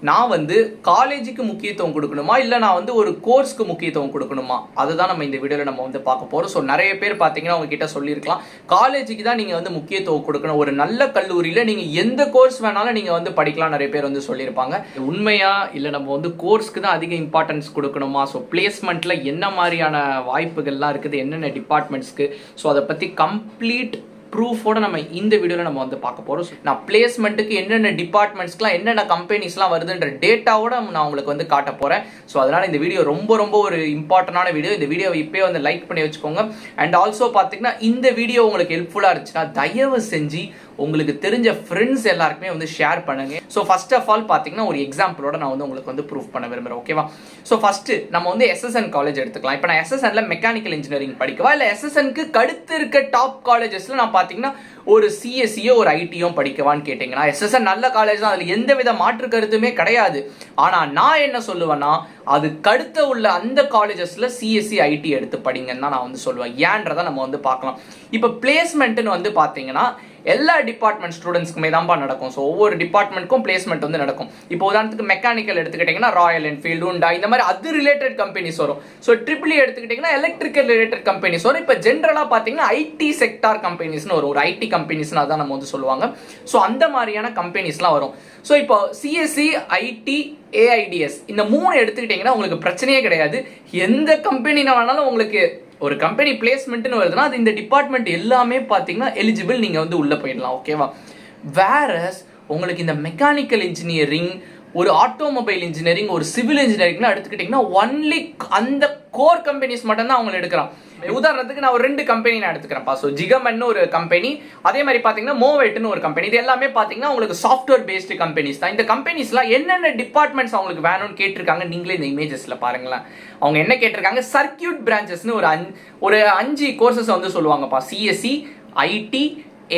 நான் வந்து காலேஜுக்கு முக்கியத்துவம் கொடுக்கணுமா இல்லை நான் வந்து ஒரு கோர்ஸ்க்கு முக்கியத்துவம் கொடுக்கணுமா, அதுதான் நம்ம இந்த வீடியோவில் நம்ம வந்து பார்க்க போகிறோம். ஸோ நிறைய பேர் பார்த்தீங்கன்னா உங்ககிட்ட சொல்லியிருக்கலாம் காலேஜுக்கு தான் நீங்கள் வந்து முக்கியத்துவம் கொடுக்கணும், ஒரு நல்ல கல்லூரியில் நீங்கள் எந்த கோர்ஸ் வேணாலும் நீங்கள் வந்து படிக்கலாம் நிறைய பேர் வந்து சொல்லியிருப்பாங்க. உண்மையா இல்லை நம்ம வந்து கோர்ஸ்க்கு தான் அதிக இம்பார்ட்டன்ஸ் கொடுக்கணுமா, ஸோ பிளேஸ்மெண்ட்டில் என்ன மாதிரியான வாய்ப்புகள்லாம் இருக்குது, என்னென்ன டிபார்ட்மெண்ட்ஸ்க்கு, ஸோ அதை பற்றி கம்ப்ளீட் ப்ரூஃபோட நம்ம இந்த வீடியோவில் நம்ம வந்து பார்க்க போகிறோம். நான் பிளேஸ்மெண்ட்டுக்கு என்னென்ன டிபார்ட்மெண்ட்ஸ்க்குலாம் என்னென்ன கம்பெனிஸ்லாம் வருதுன்ற டேட்டாவோட நான் உங்களுக்கு வந்து காட்ட போகிறேன். ஸோ அதனால் இந்த வீடியோ ரொம்ப ஒரு இம்பார்ட்டண்டான வீடியோ. இந்த வீடியோவை இப்போயே வந்து லைக் பண்ணி வச்சுக்கோங்க. அண்ட் ஆல்சோ பார்த்தீங்கன்னா இந்த வீடியோ உங்களுக்கு ஹெல்ப்ஃபுல்லாக இருந்துச்சுன்னா தயவு செஞ்சு உங்களுக்கு தெரிஞ்ச ஃப்ரெண்ட்ஸ் எல்லாருக்குமே வந்து ஷேர் பண்ணுங்க. ஸோ ஃபர்ஸ்ட் ஆஃப் ஆல் பார்த்தீங்கன்னா ஒரு எக்ஸாம்பிளோட நான் வந்து உங்களுக்கு வந்து ப்ரூஃப் பண்ண விரும்புகிறேன். ஓகேவா? ஸோ ஃபர்ஸ்ட் நம்ம வந்து SSN காலேஜ் எடுத்துக்கலாம். இப்போ நான் SSNல மெக்கானிக்கல் இன்ஜினியரிங் படிக்கவா இல்லை SSNக்கு கடுத்து இருக்க டாப் காலேஜஸ்ல நான் பார்த்தீங்கன்னா ஒரு CSE ஒரு ITயும் படிக்கவான்னு கேட்டிங்கன்னா SSN நல்ல காலேஜ் தான், அதில் எந்த வித மாற்று கருத்துமே கிடையாது. ஆனால் நான் என்ன சொல்லுவேன்னா அது கடுத்த உள்ள அந்த காலேஜஸ்ல CSE IT எடுத்து படிங்கன்னு தான் நான் வந்து சொல்லுவேன். ஏன்றதை நம்ம வந்து பார்க்கலாம். இப்போ பிளேஸ்மெண்ட்னு வந்து பார்த்தீங்கன்னா எல்லா டிபார்ட்மெண்ட் ஸ்டூடெண்ட்ஸ்க்குமே தான்ப்பா நடக்கும். ஸோ ஒவ்வொரு டிபார்ட்மெண்ட்க்கும் பிளேஸ்மெண்ட் வந்து நடக்கும். இப்போ உதாரணத்துக்கு மெக்கானிக்கல் எடுத்துக்கிட்டிங்கன்னா ராயல் என்ஃபீல்டு, ஹூண்டா, இந்த மாதிரி அது ரிலேட்டட் கம்பெனிஸ் வரும். ஸோ EEE எடுத்துக்கிட்டிங்கன்னா எலக்ட்ரிக்கல் ரிலேட்டட் கம்பெனிஸ் வரும். இப்போ ஜென்ரலாக பார்த்தீங்கன்னா IT செக்டார் கம்பெனிஸ்னு வரும். ஒரு IT கம்பெனிஸ்னு அதான் நம்ம வந்து சொல்லுவாங்க. ஸோ அந்த மாதிரியான கம்பெனிஸ்லாம் வரும். ஸோ இப்போ CSE IT AIDS இந்த 3 எடுத்துக்கிட்டிங்கன்னா உங்களுக்கு பிரச்சனையே கிடையாது. எந்த கம்பெனினா வேணாலும் உங்களுக்கு ஒரு கம்பெனி பிளேஸ்மெண்ட்னு வருதுன்னா அது இந்த டிபார்ட்மெண்ட் எல்லாமே பார்த்தீங்கன்னா எலிஜிபிள், நீங்கள் வந்து உள்ளே போயிடலாம். ஓகேவா? வேறஸ் உங்களுக்கு இந்த மெக்கானிக்கல் இன்ஜினியரிங், ஒரு ஆட்டோமொபைல் இன்ஜினியரிங், ஒரு சிவில் இன்ஜினியரிங்லாம் எடுத்துக்கிட்டிங்கன்னா ஒன்லி அந்த கோர் கம்பெனிஸ் மட்டும்தான் அவங்க எடுக்கிறான். உதாரணத்துக்கு நான் ஒரு 2 கம்பெனி நான் எடுத்துக்கிறேன்ப்பா. ஸோ ஜிகமன்னு ஒரு கம்பெனி, அதே மாதிரி பார்த்தீங்கன்னா மோவேட்னு ஒரு கம்பெனி. இது எல்லாமே பார்த்தீங்கன்னா உங்களுக்கு சாஃப்ட்வேர் பேஸ்டு கம்பெனிஸ் தான். இந்த கம்பெனிஸ்லாம் என்னென்ன டிபார்ட்மெண்ட்ஸ் அவங்களுக்கு வேணும்னு கேட்டிருக்காங்க நீங்களே இந்த இமேஜஸில் பாருங்களேன். அவங்க என்ன கேட்டிருக்காங்க, சர்க்கியூட் பிரான்ச்சஸ்னு ஒரு 5 கோர்சஸ் வந்து சொல்லுவாங்கப்பா. CSE IT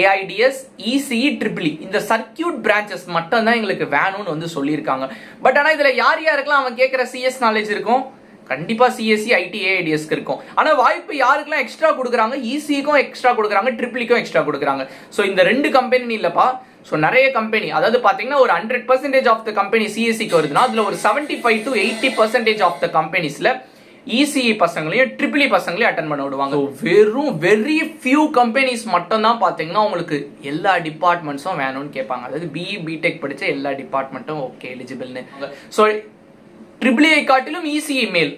AIDS ECE EEE இந்த சர்க்கியூட் பிரான்ச்சஸ் மட்டும் தான் எங்களுக்கு வேணும்னு வந்து சொல்லியிருக்காங்க. பட் ஆனால் இதில் யார் யாருக்கெல்லாம் அவன் கேட்குற CS நாலேஜ் இருக்கும்? கண்டிப்பாக CSE IT AIDSக்கு இருக்கும். ஆனால் வாய்ப்பு யாருக்கெல்லாம் எக்ஸ்ட்ரா கொடுக்குறாங்க, ECEக்கும் எக்ஸ்ட்ரா கொடுக்குறாங்க, EEEக்கும் எக்ஸ்ட்ரா கொடுக்குறாங்க. ஸோ இந்த 2 கம்பெனி இல்லைப்பா. ஸோ நிறைய கம்பெனி, அதாவது பார்த்தீங்கன்னா ஒரு 100% ஆஃப் த கம்பெனி CSEக்கு வருதுன்னா அதில் ஒரு 75 to 80% ஆஃப் த கம்பெனிஸில் ECE பசங்களையும் EEE பசங்களையும் அட்டன் பண்ண விடுவாங்க. வெறும் வெரி ஃபியூ கம்பெனிஸ் மட்டும் தான் பார்த்தீங்கன்னா உங்களுக்கு எல்லா டிபார்ட்மெண்ட்ஸும் வேணும்னு கேட்பாங்க. அதாவது BE BTech படித்த எல்லா டிபார்ட்மெண்ட்டும் ஓகே எலிஜிபிள்னு. ஸோ EEE காட்டிலும் ECE மேல்,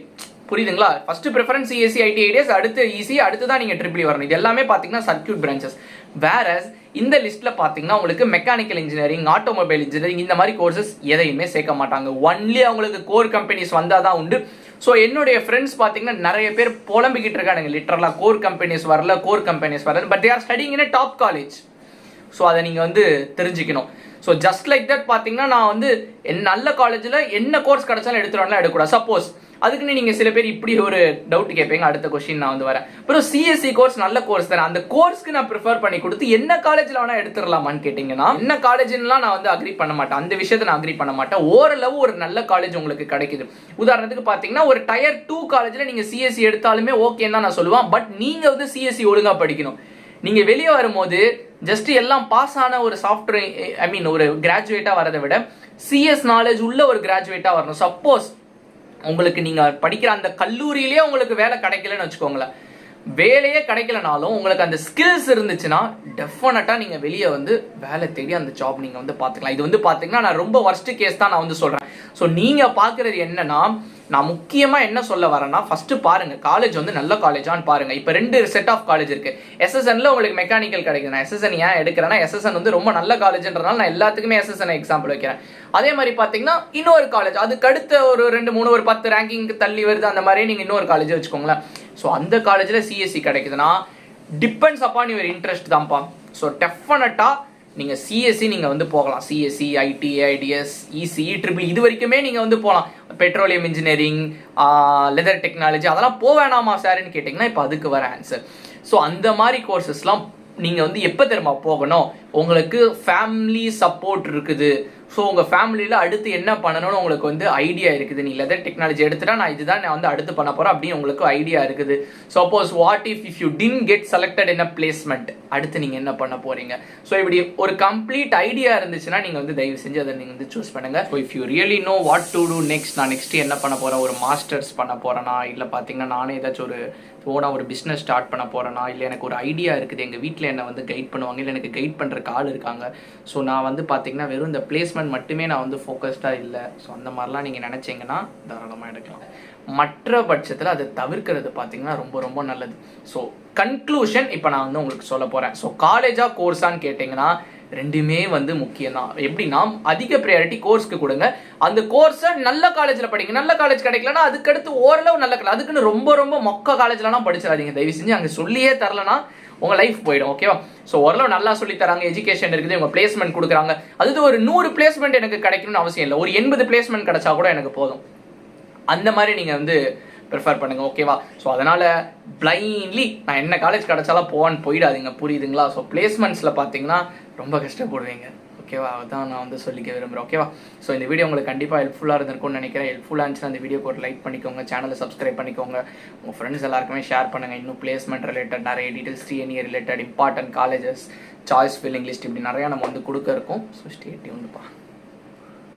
புரியுதுங்களா? First preference CSE IT AIDS, அடுத்து ECE, அடுத்து தான் நீங்கள் EEE வரணும். இது எல்லாமே பார்த்தீங்கன்னா சர்க்கியூட் பிரான்ச்சஸ். வேறஸ் இந்த லிஸ்ட்டில் பார்த்தீங்கன்னா உங்களுக்கு மெக்கானிக்கல் இன்ஜினியரிங், ஆட்டோமொபைல் இன்ஜினியரிங் இந்த மாதிரி கோர்சஸ் எதையுமே சேர்க்க மாட்டாங்க. ஒன்லி அவங்களுக்கு கோர் கம்பெனிஸ் வந்தால் தான் உண்டு. ஸோ என்னுடைய ஃப்ரெண்ட்ஸ் பார்த்தீங்கன்னா நிறைய பேர் புலம்பிக்கிட்டு இருக்காங்க, லிட்டரலாக கோர் கம்பெனிஸ் வரல, but they are studying in top college. So அதை நீங்கள் வந்து தெரிஞ்சுக்கணும். ஸோ ஜஸ்ட் லைக் தட் பார்த்தீங்கன்னா நான் வந்து நல்ல காலேஜில் என்ன கோர்ஸ் கிடைச்சாலும் எடுத்துருவாங்களா எடுக்கக்கூடாது. சப்போஸ் அதுக்குன்னு நீங்கள் சில பேர் இப்படி ஒரு டவுட் கேட்பீங்க. அடுத்த கொஸ்டின் நான் வந்து வரேன். அப்புறம் CSE கோர்ஸ் நல்ல கோர்ஸ் தானே, அந்த கோர்ஸ்க்கு நான் ப்ரிஃபர் பண்ணி கொடுத்து என்ன காலேஜில் வேணா எடுத்துடலாமான்னு கேட்டிங்கன்னா என்ன காலேஜ்லாம் நான் வந்து அக்ரி பண்ண மாட்டேன். அந்த விஷயத்தை நான் அக்ரி பண்ண மாட்டேன். ஓரளவு ஒரு நல்ல காலேஜ் உங்களுக்கு கிடைக்குது. உதாரணத்துக்கு பார்த்தீங்கன்னா ஒரு Tier 2 காலேஜில் நீங்கள் CSE எடுத்தாலுமே ஓகேன்னு தான் நான் சொல்லுவேன். பட் நீங்கள் வந்து CSE ஒழுங்காக படிக்கணும். நீங்கள் வெளியே வரும்போது ஜஸ்ட் எல்லாம் பாஸ் ஆன ஒரு சாஃப்ட்வேர் ஒரு கிராஜுவேட்டாக வரதை விட CS நாலேஜ் உள்ள ஒரு கிராஜுவேட்டாக வரணும். சப்போஸ் உங்களுக்கு நீங்கள் படிக்கிற அந்த கல்லூரியிலேயே உங்களுக்கு வேலை கிடைக்கலன்னு வச்சுக்கோங்களேன், வேலையே கிடைக்கலனாலும் உங்களுக்கு அந்த ஸ்கில்ஸ் இருந்துச்சுன்னா டெஃபினட்டாக நீங்கள் வெளியே வந்து வேலை தேடி அந்த ஜாப் நீங்கள் வந்து பார்த்துக்கலாம். இது வந்து பார்த்தீங்கன்னா நான் ரொம்ப வர்ஸ்ட் கேஸ் தான் நான் வந்து சொல்கிறேன். ஸோ நீங்கள் பார்க்குறது என்னன்னா, நான் முக்கியமாக என்ன சொல்ல வரேன்னா, ஃபஸ்ட்டு பாருங்கள் காலேஜ் வந்து நல்ல காலேஜான்னு பாருங்கள். இப்போ 2 செட் ஆஃப் காலேஜ் இருக்குது. SSNல உங்களுக்கு மெக்கானிக்கல் கிடைக்குது. நான் SSN ஏன் எடுக்கிறேன்னா SSN வந்து ரொம்ப நல்ல காலேஜ்ன்றதுனால நான் எல்லாத்துக்குமே SSN எக்ஸாம்பிள் வைக்கிறேன். அதே மாதிரி பார்த்தீங்கன்னா இன்னொரு காலேஜ் அதுக்கு அடுத்த ஒரு 2 3 ஒரு 10 ரேங்கிங்க்கு தள்ளி வருது, அந்த மாதிரி நீங்கள் இன்னொரு காலேஜ் வச்சுக்கோங்களேன். ஸோ அந்த காலேஜில் CSE கிடைக்குதுன்னா டிபெண்ட்ஸ் அப்பான் யுவர் இன்ட்ரெஸ்ட் தான்ப்பா. ஸோ டெஃபினட்டாக நீங்கள் CSE நீங்கள் வந்து போகலாம். CSE IT AIDS ECE EEE இது வரைக்குமே நீங்கள் வந்து போகலாம். பெட்ரோலியம் இன்ஜினியரிங், லெதர் டெக்னாலஜி அதெல்லாம் வேணாமா சார்ன்னு கேட்டிங்கன்னா இப்போ அதுக்கு வர ஆன்சர். ஸோ அந்த மாதிரி கோர்சஸ்லாம் நீங்கள் வந்து எப்போ தெரியுமா போகணும், உங்களுக்கு ஃபேமிலி சப்போர்ட் இருக்குது, ஸோ உங்கள் ஃபேமிலியில் அடுத்து என்ன பண்ணணும்னு உங்களுக்கு வந்து ஐடியா இருக்குது. நீ லெதர் டெக்னாலஜி எடுத்துட்டா நான் இதுதான் நான் வந்து அடுத்து பண்ண போகிறேன் அப்படின்னு உங்களுக்கு ஐடியா இருக்குது. Suppose what if you didn't get selected in a placement, அடுத்து நீங்கள் என்ன பண்ண போகிறீங்க. ஸோ இப்படி ஒரு கம்ப்ளீட் ஐடியா இருந்துச்சுன்னா நீங்கள் வந்து தயவு செஞ்சு அதை நீங்கள் வந்து சூஸ் பண்ணுங்கள். So if you really know what to do next, நான் நெக்ஸ்ட்டு என்ன பண்ண போகிறேன், ஒரு மாஸ்டர்ஸ் பண்ண போகிறேன்னா, இல்லை பார்த்தீங்கன்னா நானே ஏதாச்சும் ஒரு ஓனாக ஒரு பிஸ்னஸ் ஸ்டார்ட் பண்ண போகிறேன்னா, இல்லை எனக்கு ஒரு ஐடியா இருக்குது, எங்கள் வீட்டில் என்னை வந்து கைட் பண்ணுவாங்க, இல்லை எனக்கு கைட் பண்ணுறக்கு ஆள் இருக்காங்க. ஸோ நான் வந்து பார்த்தீங்கன்னா வெறும் இந்த பிளேஸ்மெண்ட் மட்டுமே நான் வந்து ஃபோக்கஸ்டாக இல்லை. ஸோ அந்த மாதிரிலாம் நீங்கள் நினச்சிங்கன்னா தாராளமாக எடுக்கலாம். மற்ற பட்சத்தில் அதை தவிர்க்கிறது பார்த்தீங்கன்னா ரொம்ப ரொம்ப நல்லது. ஸோ கன்க்ளூஷன் இப்போ நான் வந்து உங்களுக்கு சொல்ல போகிறேன். ஸோ காலேஜாக கோர்ஸான்னு கேட்டிங்கன்னா ரெண்டுமே வந்து முக்கியம் தான். எப்படின்னா அதிக ப்ரையாரிட்டி கோர்ஸ்க்கு கொடுங்க. அந்த கோர்ஸை நல்ல காலேஜில் படிங்க. நல்ல காலேஜ் கிடைக்கலன்னா அதுக்கடுத்து ஓரளவு நல்ல காலேஜ், அதுக்குன்னு ரொம்ப ரொம்ப மொக்க காலேஜ்லாம் படிச்சிடாதீங்க தயவு செஞ்சு. அங்கே சொல்லியே தரலன்னா உங்கள் லைஃப் போயிடும். ஓகேவா? ஸோ ஓரளவு நல்லா சொல்லி தராங்க, எஜுகேஷன் இருக்குது, இவங்க பிளேஸ்மெண்ட் கொடுக்குறாங்க. அது ஒரு 100 பிளேஸ்மெண்ட் எனக்கு கிடைக்கணும்னு அவசியம் இல்லை. ஒரு 80 பிளேஸ்மெண்ட் கிடைச்சா கூட எனக்கு போதும். அந்த மாதிரி நீங்கள் வந்து ப்ரிஃபர் பண்ணுங்கள். ஓகேவா? ஸோ அதனால் பிளைன்லி நான் என்ன காலேஜ் கிடைச்சாலும் போவான்னு போயிடாதீங்க. புரியுதுங்களா? ஸோ பிளேஸ்மெண்ட்ஸில் பார்த்தீங்கன்னா ரொம்ப கஷ்டப்படுவீங்க. ஓகேவா? அதான் நான் வந்து சொல்லிக்க விரும்புகிறேன். ஓகேவா? ஸோ இந்த வீடியோ உங்களுக்கு கண்டிப்பாக ஹெல்ப்ஃபுல்லாக இருந்திருக்கும்னு நினைக்கிறேன். ஹெல்ப்ஃபுல்லாக இருந்துச்சுன்னா அந்த வீடியோக்கு ஒரு லைக் பண்ணிக்கோங்க, சேனலை சப்ஸ்கிரைப் பண்ணிக்கோங்க, உங்கள் ஃப்ரெண்ட்ஸ் எல்லாருக்குமே ஷேர் பண்ணுங்கள். இன்னும் பிளேஸ்மெண்ட் ரிலேட்டட் நிறைய details, TNEA related, important colleges, choice filling list, இப்படி நிறையா நம்ம வந்து கொடுக்க இருக்கோம். So stay டியூன்ப்பா.